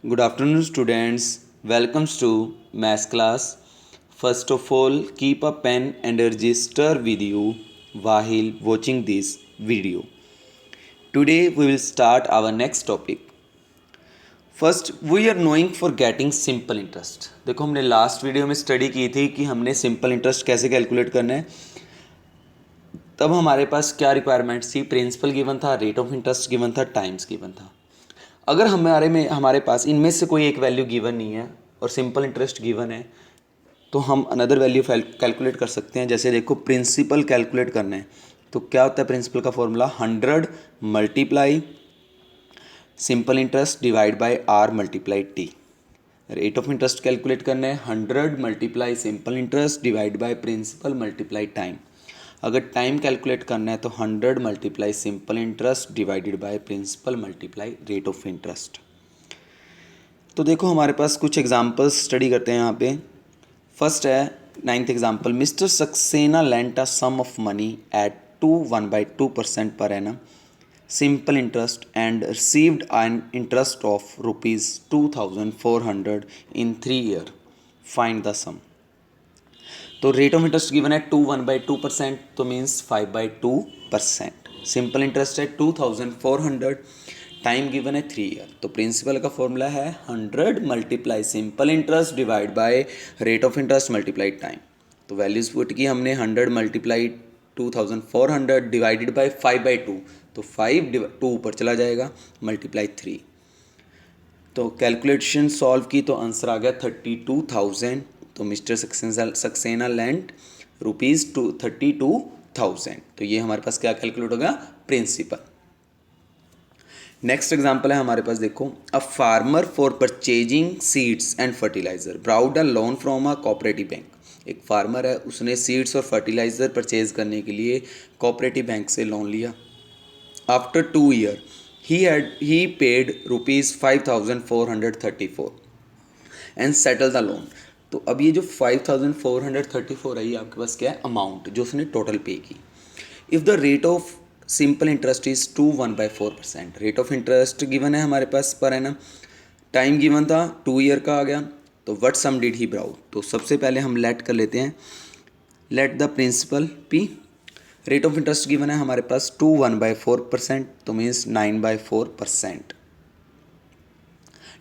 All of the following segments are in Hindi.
Good afternoon, students. Welcomes to math class. First of all, keep a pen and register with you while watching this video. Today, we will start our next topic. First we are knowing for getting simple interest. देखो हमने लास्ट वीडियो में स्टडी की थी कि हमने सिंपल इंटरेस्ट कैसे कैलकुलेट करना है। तब हमारे पास क्या रिक्वायरमेंट्स थी, प्रिंसिपल गिवन था, रेट ऑफ इंटरेस्ट गिवन था, टाइम्स गिवन था। अगर हमारे पास इनमें से कोई एक वैल्यू गिवन नहीं है और सिंपल इंटरेस्ट गिवन है तो हम अनदर वैल्यू कैलकुलेट कर सकते हैं। जैसे देखो प्रिंसिपल कैलकुलेट करना है तो क्या होता है प्रिंसिपल का formula 100 multiply simple interest divide by R multiply T. Rate of interest calculate करना है 100 multiply simple interest divide by principal multiply time. अगर टाइम कैलकुलेट करना है तो 100 multiply simple interest divided by principal multiply rate of interest. तो देखो हमारे पास कुछ एग्जांपल्स स्टडी करते हैं यहाँ पे। फर्स्ट है 9th example, Mister Saxena lent a sum of money at 1/2% पर annum simple interest and received an interest of ₹2,400 in 3 year, find the sum. तो रेट ऑफ इंटरेस्ट गिवन है 1/2%, तो मीन्स 5/2%। सिंपल इंटरेस्ट है 2,400, टाइम गिवन है 3 ईयर। तो प्रिंसिपल का फॉर्मूला है 100 multiply simple interest divide by rate of interest multiply time. तो वैल्यूज पुट की हमने 100 मल्टीप्लाई 2,400 डिवाइडेड बाय 5/2, तो 5 2 ऊपर चला जाएगा मल्टीप्लाई 3। तो कैलकुलेशन सॉल्व की तो आंसर आ गया 32,000। तो मिस्टर सक्सेना लैंड ₹32,000। तो ये हमारे पास क्या कैलकुलेट होगा, प्रिंसिपल। नेक्स्ट एग्जांपल है हमारे पास, देखो a farmer for purchasing seeds and fertiliser borrowed a loan from a cooperative bank. एक फार्मर है, उसने सीड्स और फर्टिलाइजर परचेज करने के लिए कोऑपरेटिव बैंक से लोन लिया। After 2 year he paid ₹5,434 and settle the loan. तो अब ये जो 5,434 है ये आपके पास क्या है, अमाउंट जो उसने टोटल पे की। If the rate of simple interest is 1/4%, rate of interest given है हमारे पास पर है ना, टाइम गिवन था 2 ईयर का आ गया। तो what sum did he borrowed, तो सबसे पहले हम लेट कर लेते हैं, let the principal P. Rate of interest given है हमारे पास 1/4%, तो मीन्स 9/4%।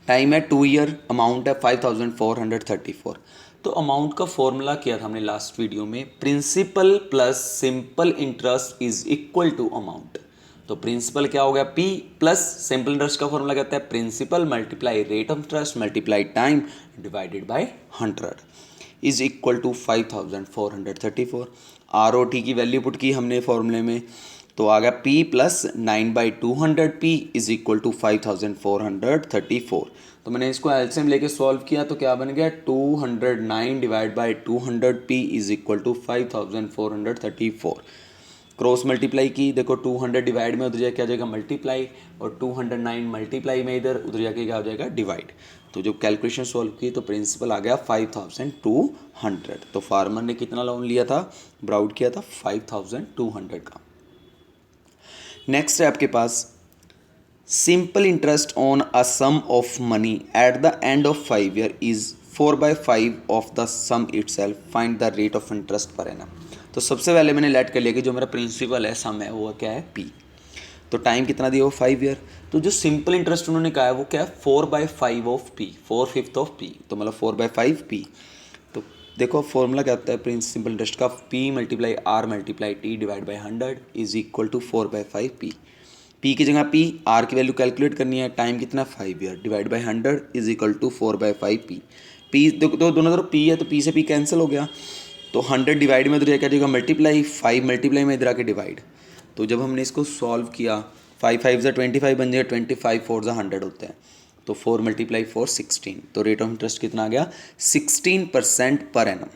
टाइम है 2 ईयर, अमाउंट है 5,434। तो अमाउंट का फॉर्मूला किया था हमने लास्ट वीडियो में, principal plus simple interest is equal to amount. तो प्रिंसिपल क्या हो गया, पी प्लस सिंपल इंटरेस्ट का फॉर्मूला कहता है principal multiply rate of interest multiply time divided by 100 is equal to 5,434। ROT की वैल्यू पुट की हमने फॉर्मूले में, तो आ गया P plus 9/200 P is equal to 5,434। तो मैंने इसको एलसीएम लेके सॉल्व किया तो क्या बन गया, 209 divide by 200 P is equal to 5,434। Cross multiply की, देखो 200 डिवाइड में उधर जाके क्या हो जाएगा मल्टीप्लाई, और 209 मल्टीप्लाई में इधर उधर जाके क्या हो जाएगा डिवाइड। तो जो कैलकुलेशन सॉल्व की तो प्रिंसिपल आ गया 5,200। तो फार्मर ने कितना लोन लिया था, ब्राउड किया था 5,200 का। नेक्स्ट है आपके पास simple interest on a sum of money at the end of 5 year is 4/5 of the sum itself, find the rate of interest पर एनम। तो सबसे पहले मैंने लेट कर लिया कि जो मेरा प्रिंसिपल है सम है वो क्या है पी। तो टाइम कितना दिया वो 5 ईयर। तो जो सिंपल इंटरेस्ट उन्होंने कहा है वो क्या है 4/5 ऑफ पी, 4/5 ऑफ पी, तो मतलब 4/5 पी। तो देखो फॉर्मूला क्या होता है प्रिंसिपल इंटरेस्ट का, P multiply R multiply T divide by 100 is equal to 4/5 पी। पी की जगह पी, आर की वैल्यू कैलकुलेट करनी है, टाइम कितना 5 year divide by 100 is equal to 4/5 पी। पी तो दोनों तरफ पी है तो पी से पी कैंसिल हो गया, तो 100 डिवाइड में इधर क्या जाएगा मल्टीप्लाई, 5 मल्टीप्लाई में इधर आके डिवाइड। तो जब हमने इसको सॉल्व किया 5 5 ज़ा 25 बन जाएगा, 25 4 ज़ा 100 होता है, तो 4 मल्टीप्लाई 4 16। तो रेट ऑफ इंटरेस्ट कितना आ गया 16% पर एनम।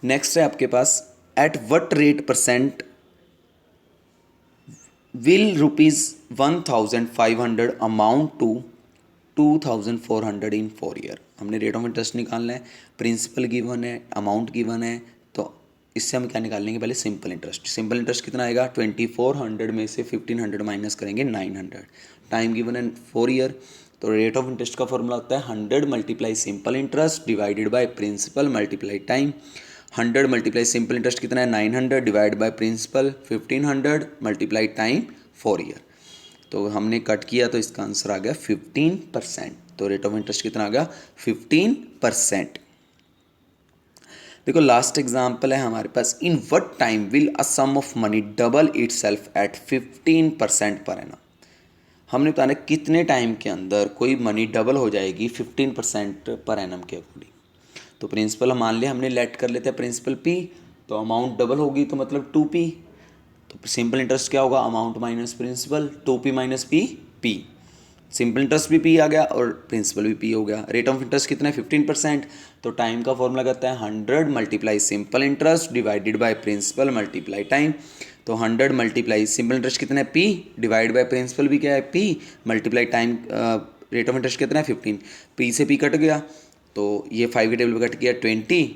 नेक्स्ट है आपके पास at what rate percent will ₹1,500 amount to 2,400 in 4 year. हमने रेट ऑफ इंटरेस्ट निकालना है, प्रिंसिपल गिवन है, अमाउंट गिवन है, तो इससे हम क्या निकाल लेंगे पहले सिंपल इंटरेस्ट। सिंपल इंटरेस्ट कितना आएगा 2400 में से 1500 माइनस करेंगे 900। टाइम गिवन है 4 ईयर, तो रेट ऑफ इंटरेस्ट का फॉर्मूला होता है 100 multiply simple interest divided by principal multiply time. 100 multiply simple interest कितना है 900 divide by principal 1500 multiply time 4 year. तो हमने कट किया तो इसका आंसर आ गया 15%। तो रेट ऑफ इंटरेस्ट कितना आ गया 15%। देखो लास्ट एग्जाम्पल है हमारे पास, in what time will a sum of money double itself at 15% पर एनम। हमने बताना कितने टाइम के अंदर कोई मनी डबल हो जाएगी 15% पर एनम के अकॉर्डिंग। तो प्रिंसिपल मान लिया हमने लेट कर लेते हैं प्रिंसिपल पी, तो अमाउंट डबल होगी तो मतलब 2p। तो सिंपल इंटरेस्ट क्या होगा amount minus principal 2p minus p। Simple interest भी p आ गया और प्रिंसिपल भी p हो गया। रेट ऑफ इंटरेस्ट कितना है 15%। तो टाइम का फॉर्मूला कहता है 100 multiply simple interest divided by principal multiply time. तो 100 मल्टीप्लाई सिंपल इंटरेस्ट कितना है p डिवाइड बाय प्रिंसिपल भी क्या है p multiply time rate of interest कितना है 15। p से p कट गया तो ये 5 के टेबल पे कट गया 20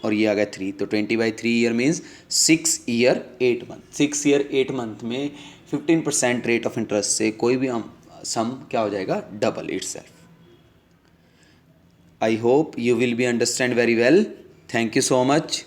और ये आ गया 3। तो 20/3 year means 6 year 8 month. 6 year 8 month में 15% रेट ऑफ इंटरेस्ट से कोई भी सम क्या हो जाएगा double itself. I hope you will be understand very well. Thank you so much.